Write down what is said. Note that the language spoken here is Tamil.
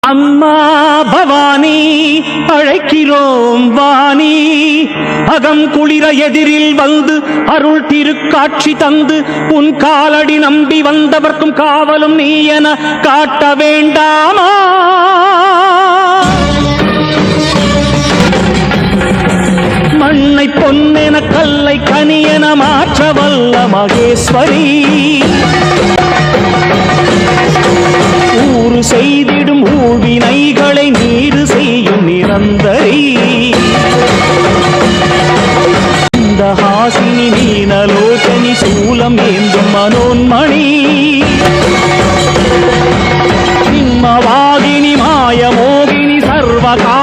அம்மா பவானி அழைக்கிறோம் வாணி, அகம் குளிர எதிரில் வந்து அருள் திருக்காட்சி தந்து உன் காலடி நம்பி வந்தவர்க்கும் காவலும் நீ என காட்ட வேண்டாமா? மண்ணை பொன்னென கல்லை கனியென மாற்ற வல்ல மகேஸ்வரி, ஊறு செய்திடும் ஊழ்வினைகளை நீடு செய்யும் நிரந்தரி, இந்த ஹாசினி மீனலோச்சனி சூலம் ஏந்தும் மனோன்மணி, சிம்மவாகினி மாயமோகினி சர்வகா